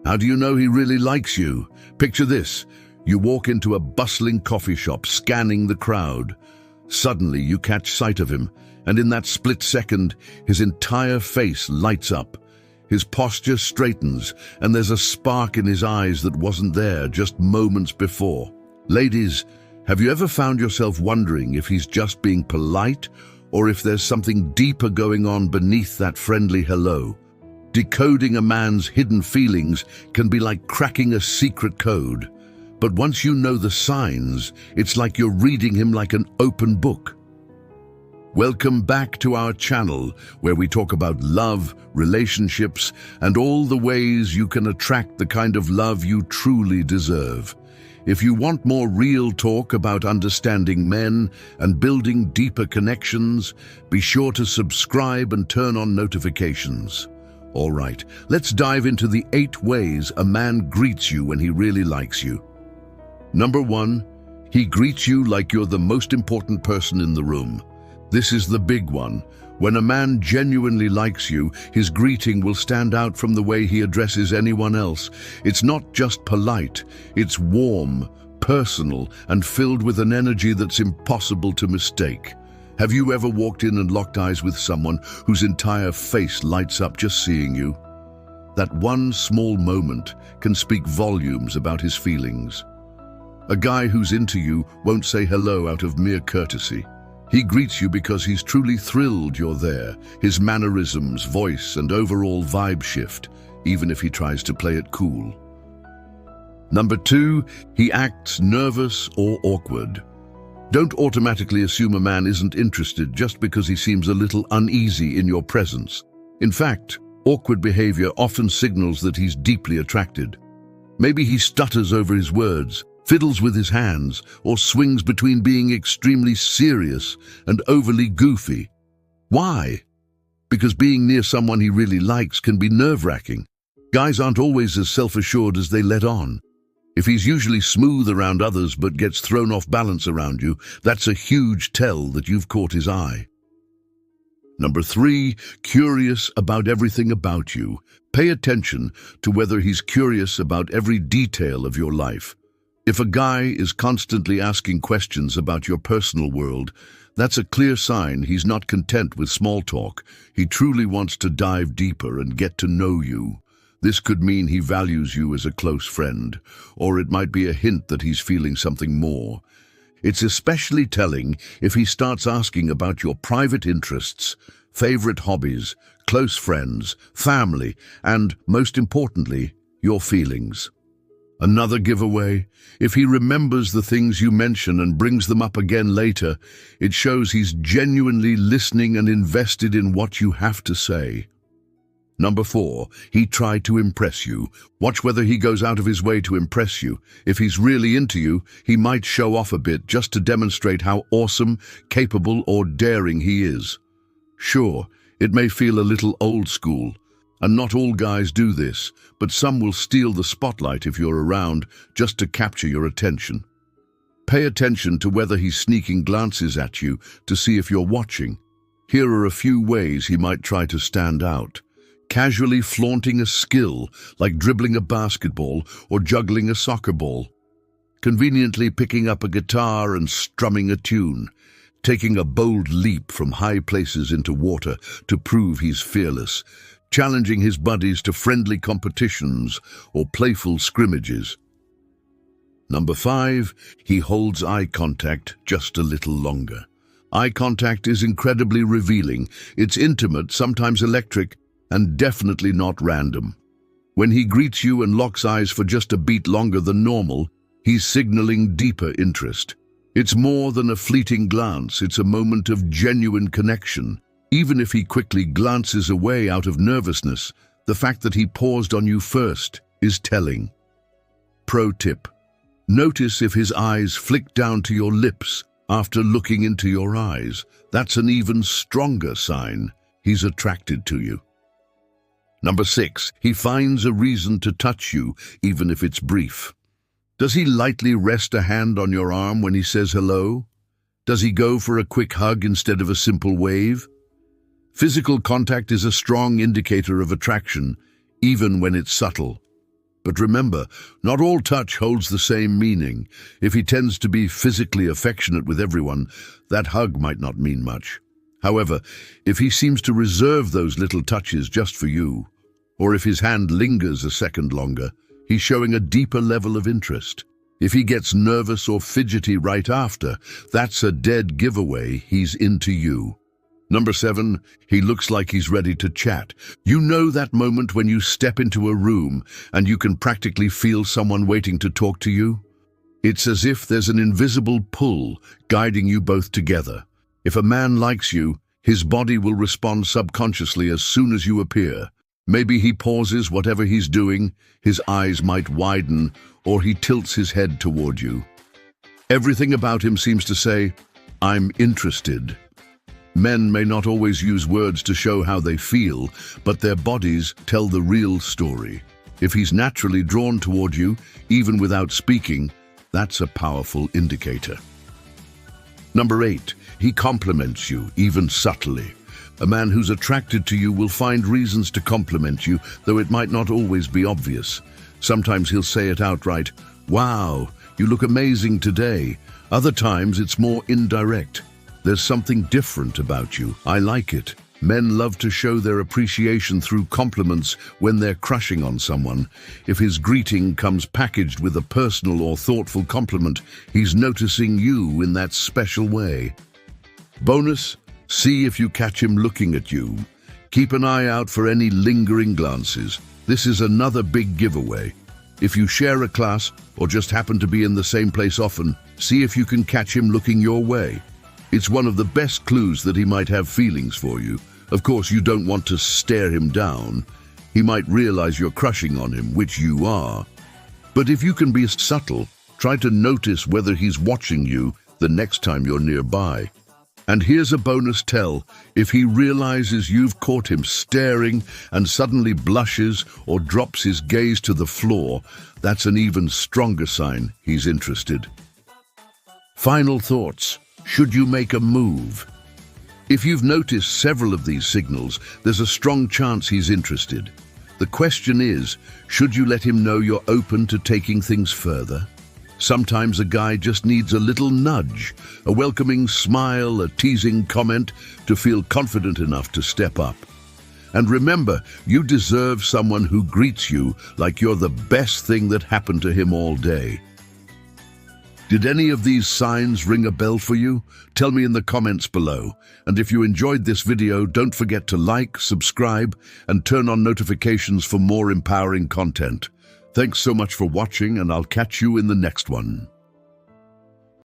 How do you know he really likes you? Picture this. You walk into a bustling coffee shop, scanning the crowd. Suddenly, you catch sight of him, and in that split second, his entire face lights up. His posture straightens, and there's a spark in his eyes that wasn't there just moments before. Ladies, have you ever found yourself wondering if he's just being polite, or if there's something deeper going on beneath that friendly hello? Decoding a man's hidden feelings can be like cracking a secret code. But once you know the signs, it's like you're reading him like an open book. Welcome back to our channel, where we talk about love, relationships, and all the ways you can attract the kind of love you truly deserve. If you want more real talk about understanding men and building deeper connections, be sure to subscribe and turn on notifications. All right, let's dive into the 8 ways a man greets you when he really likes you. Number 1, he greets you like you're the most important person in the room. This is the big one. When a man genuinely likes you, his greeting will stand out from the way he addresses anyone else. It's not just polite, it's warm, personal, and filled with an energy that's impossible to mistake. Have you ever walked in and locked eyes with someone whose entire face lights up just seeing you? That one small moment can speak volumes about his feelings. A guy who's into you won't say hello out of mere courtesy. He greets you because he's truly thrilled you're there. His mannerisms, voice, and overall vibe shift, even if he tries to play it cool. Number 2, he acts nervous or awkward. Don't automatically assume a man isn't interested just because he seems a little uneasy in your presence. In fact, awkward behavior often signals that he's deeply attracted. Maybe he stutters over his words, fiddles with his hands, or swings between being extremely serious and overly goofy. Why? Because being near someone he really likes can be nerve-wracking. Guys aren't always as self-assured as they let on. If he's usually smooth around others but gets thrown off balance around you, that's a huge tell that you've caught his eye. Number 3, curious about everything about you. Pay attention to whether he's curious about every detail of your life. If a guy is constantly asking questions about your personal world, that's a clear sign he's not content with small talk. He truly wants to dive deeper and get to know you. This could mean he values you as a close friend, or it might be a hint that he's feeling something more. It's especially telling if he starts asking about your private interests, favorite hobbies, close friends, family, and, most importantly, your feelings. Another giveaway, if he remembers the things you mention and brings them up again later, it shows he's genuinely listening and invested in what you have to say. Number 4, he tried to impress you. Watch whether he goes out of his way to impress you. If he's really into you, he might show off a bit just to demonstrate how awesome, capable, or daring he is. Sure, it may feel a little old school, and not all guys do this, but some will steal the spotlight if you're around just to capture your attention. Pay attention to whether he's sneaking glances at you to see if you're watching. Here are a few ways he might try to stand out. Casually flaunting a skill, like dribbling a basketball or juggling a soccer ball. Conveniently picking up a guitar and strumming a tune. Taking a bold leap from high places into water to prove he's fearless. Challenging his buddies to friendly competitions or playful scrimmages. Number 5, he holds eye contact just a little longer. Eye contact is incredibly revealing. It's intimate, sometimes electric, and definitely not random. When he greets you and locks eyes for just a beat longer than normal, he's signaling deeper interest. It's more than a fleeting glance, it's a moment of genuine connection. Even if he quickly glances away out of nervousness, the fact that he paused on you first is telling. Pro tip: notice if his eyes flick down to your lips after looking into your eyes. That's an even stronger sign he's attracted to you. Number 6, he finds a reason to touch you, even if it's brief. Does he lightly rest a hand on your arm when he says hello? Does he go for a quick hug instead of a simple wave? Physical contact is a strong indicator of attraction, even when it's subtle. But remember, not all touch holds the same meaning. If he tends to be physically affectionate with everyone, that hug might not mean much. However, if he seems to reserve those little touches just for you, or if his hand lingers a second longer, he's showing a deeper level of interest. If he gets nervous or fidgety right after, that's a dead giveaway he's into you. Number 7, he looks like he's ready to chat. You know that moment when you step into a room and you can practically feel someone waiting to talk to you? It's as if there's an invisible pull guiding you both together. If a man likes you, his body will respond subconsciously as soon as you appear. Maybe he pauses whatever he's doing, his eyes might widen, or he tilts his head toward you. Everything about him seems to say, "I'm interested." Men may not always use words to show how they feel, but their bodies tell the real story. If he's naturally drawn toward you, even without speaking, that's a powerful indicator. Number 8, he compliments you, even subtly. A man who's attracted to you will find reasons to compliment you, though it might not always be obvious. Sometimes he'll say it outright, "Wow, you look amazing today." Other times it's more indirect. "There's something different about you. I like it." Men love to show their appreciation through compliments when they're crushing on someone. If his greeting comes packaged with a personal or thoughtful compliment, he's noticing you in that special way. Bonus, see if you catch him looking at you. Keep an eye out for any lingering glances. This is another big giveaway. If you share a class or just happen to be in the same place often, see if you can catch him looking your way. It's one of the best clues that he might have feelings for you. Of course, you don't want to stare him down. He might realize you're crushing on him, which you are. But if you can be subtle, try to notice whether he's watching you the next time you're nearby. And here's a bonus tell. If he realizes you've caught him staring and suddenly blushes or drops his gaze to the floor, that's an even stronger sign he's interested. Final thoughts. Should you make a move? If you've noticed several of these signals, there's a strong chance he's interested. The question is, should you let him know you're open to taking things further? Sometimes a guy just needs a little nudge, a welcoming smile, a teasing comment to feel confident enough to step up. And remember, you deserve someone who greets you like you're the best thing that happened to him all day. Did any of these signs ring a bell for you? Tell me in the comments below. And if you enjoyed this video, don't forget to like, subscribe, and turn on notifications for more empowering content. Thanks so much for watching, and I'll catch you in the next one.